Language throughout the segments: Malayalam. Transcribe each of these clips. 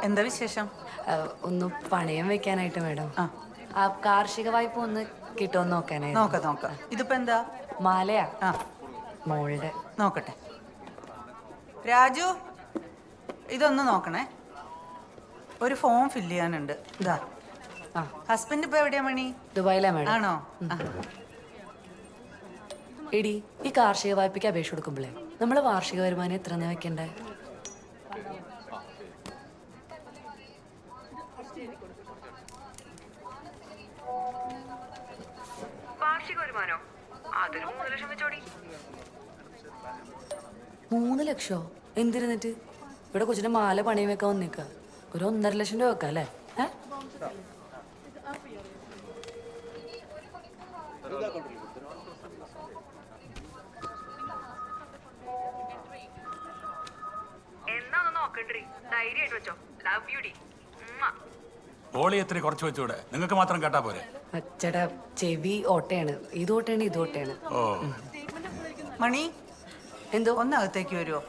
എന്താ വിശേഷം? ഒന്ന് പണയം വെക്കാനായിട്ട് മാഡം. ആ കാർഷിക വായ്പ ഒന്ന് കിട്ടുമെന്ന് നോക്കാനായിരുന്നു. നോക്കാം. ഇതിപ്പോ എന്താ? മാലയാ. ആ മോളുടെ. നോക്കട്ടെ. രാജു, ഇതൊന്ന് നോക്കണേ. ഒരു ഫോം ഫില്ല് ചെയ്യാനുണ്ട്. ഇതാ. ഹസ്ബൻഡ് ഇപ്പൊ എവിടെയാ മണി? ദുബായിലാ മാഡം. ആണോ? എടി, ഈ കാർഷിക വായ്പയ്ക്ക് അപേക്ഷ കൊടുക്കുമ്പോഴേ നമ്മള് വാർഷിക വരുമാനം എത്ര വെക്കണ്ടേ? വാർഷിക വരുമാനോ? അതൊരു 3 ലക്ഷം വെച്ചോടി. 3 ലക്ഷോ? എന്തിരുന്നിട്ട്? ഇവിടെ കൊച്ചിന്റെ മാല പണയം വെക്കാൻ വന്നേക്ക. ഒരു 1.5 ലക്ഷം രൂപ വെക്കാം അല്ലേ? എന്നാ ഒന്ന് നോക്കണ്ടേ? ധൈര്യമായിട്ട് വെച്ചോ. Love you D. ഓളി എത്ര കുറച്ച് വെച്ചൂടെ? നിങ്ങൾക്ക് മാത്രം കേട്ടാ പോരെ? ചേട്ടാ, ചെവി ഓട്ടയാണ്. ഇത് ഓട്ടയാണ്. ഓ മണി, എന്തോ ഒന്നകത്തേക്ക് വരുമോ?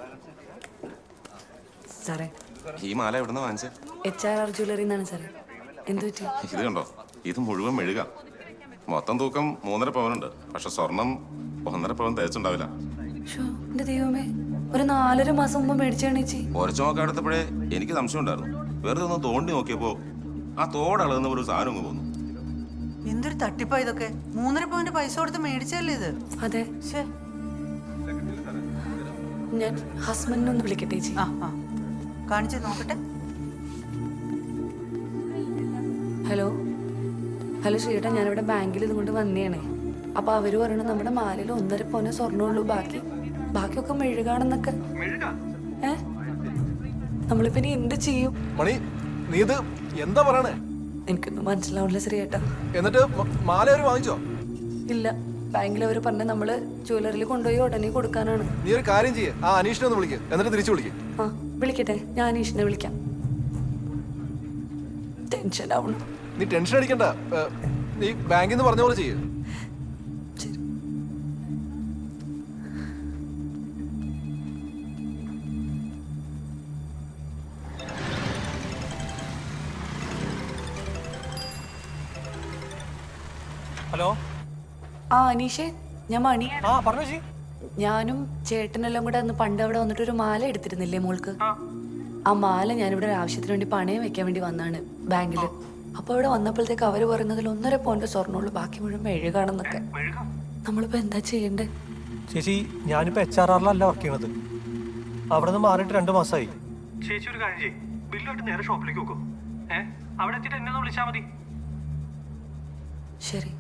സാറേ, ഈ മാല എവിടുന്ന് വാങ്ങിച്ചേ? HRR ജ്വല്ലറി എന്നാണ് സാറേ. എന്തു പറ്റി? ഇത് കണ്ടോ, ഇത് മുഴുവൻ മെഴുക. മൊത്തം തൂക്കം 3.5 പവനുണ്ട്. പക്ഷെ സ്വർണം 1.5 പവൻ തേച്ചുണ്ടാവില്ല. എന്റെ ദൈവമേ, ഒരു 4.5 മാസം മുമ്പ് മേടിച്ചേച്ചി. ഉരച്ചു നോക്കാൻ എടുത്തപ്പോഴേ എനിക്ക് സംശയം ഉണ്ടായിരുന്നു. വെറുതെ ഒന്ന് തോണ്ടി നോക്കിയപ്പോ ആ തോടളകുന്ന ഒരു സാധനം അങ്ങ് പോന്നു. എന്തൊരു തട്ടിപ്പാ ഇതൊക്കെ! 3.5 പവന്റെ പൈസ കൊടുത്ത് മേടിച്ചല്ലേ ഇത്? അതെ. ഞാൻ ഹസ്ബൻഡിനെ ഒന്ന് വിളിക്കട്ടെ ചേച്ചി. കാണിച്ചു നോക്കട്ടെ. ഹലോ ചേട്ടാ, ഞാനിവിടെ ബാങ്കിൽ ഇതുകൊണ്ട് വന്നേണേ. അപ്പൊ അവര് പറയണ നമ്മുടെ മാലയിൽ 1.5 പവനെ സ്വർണ്ണമുള്ളൂ, ബാക്കിയൊക്കെ മെഴുകാണെന്നൊക്കെ. നമ്മളിപ്പോ ഇനി എന്ത് ചെയ്യും? മണി, നീ ഇത് എന്താ പറയണേ? എനിക്കൊന്നും മനസ്സിലാവില്ല ശ്രീയേട്ടാ. എന്നിട്ട് മാല അവര് വാങ്ങിച്ചോ? ഇല്ല, ബാങ്കിൽ അവര് പറഞ്ഞ നമ്മള് ജ്വല്ലറിയിൽ കൊണ്ടുപോയി ഉടനെ കൊടുക്കാനാണ്. നീ ഒരു കാര്യം ചെയ്യേ, ആ അനീഷിനെ ഒന്ന് വിളിക്ക്, എന്നിട്ട് തിരിച്ചു വിളിക്ക്. വിളിക്കട്ടെ, ഞാൻ അനീഷിനെ വിളിക്കാം. ടെൻഷൻ ആവണം. നീ ടെൻഷൻ അടിക്കണ്ട, നീ ബാങ്കിൽ നിന്ന് പറഞ്ഞ പോലെ ചെയ്യേ. ഹലോ. അനീഷേ, ഞാൻ മണി. പറഞ്ഞു ചേച്ചി. ഞാനും ചേട്ടനെല്ലാം കൂടെ അന്ന് പണ്ട് അവിടെ വന്നിട്ട് ഒരു മാല എടുത്തിരുന്നില്ലേ മോൾക്ക്? ആ മാല ഞാനിവിടെ ഒരു ആവശ്യത്തിന് വേണ്ടി പണയം വെക്കാൻ വേണ്ടി വന്നാണ് ബാങ്കില്. അപ്പൊ ഇവിടെ വന്നപ്പോഴത്തേക്ക് അവര് പറയുന്നതിൽ 1.5 പവന്റെ സ്വർണ്ണമുള്ളൂ, ബാക്കി മുഴുവൻ മെഴുകാണെന്നൊക്കെ. നമ്മളിപ്പോ എന്താ ചെയ്യണ്ടേ? ചേച്ചി, ഞാനിപ്പോ HRRലല്ല വർക്ക് ചെയ്യണത്. അവിടെ നിന്ന് മാറിയിട്ട് 2 മാസമായി. ചേച്ചി ഒരു കാര്യം ചെയ്യ്, ബില്ലുമായിട്ട് നേരെ ഷോപ്പിലേക്ക് പോകും. അവിടെ എത്തിയിട്ട് എന്നെ ഒന്ന് വിളിച്ചാൽ മതി. ശരി.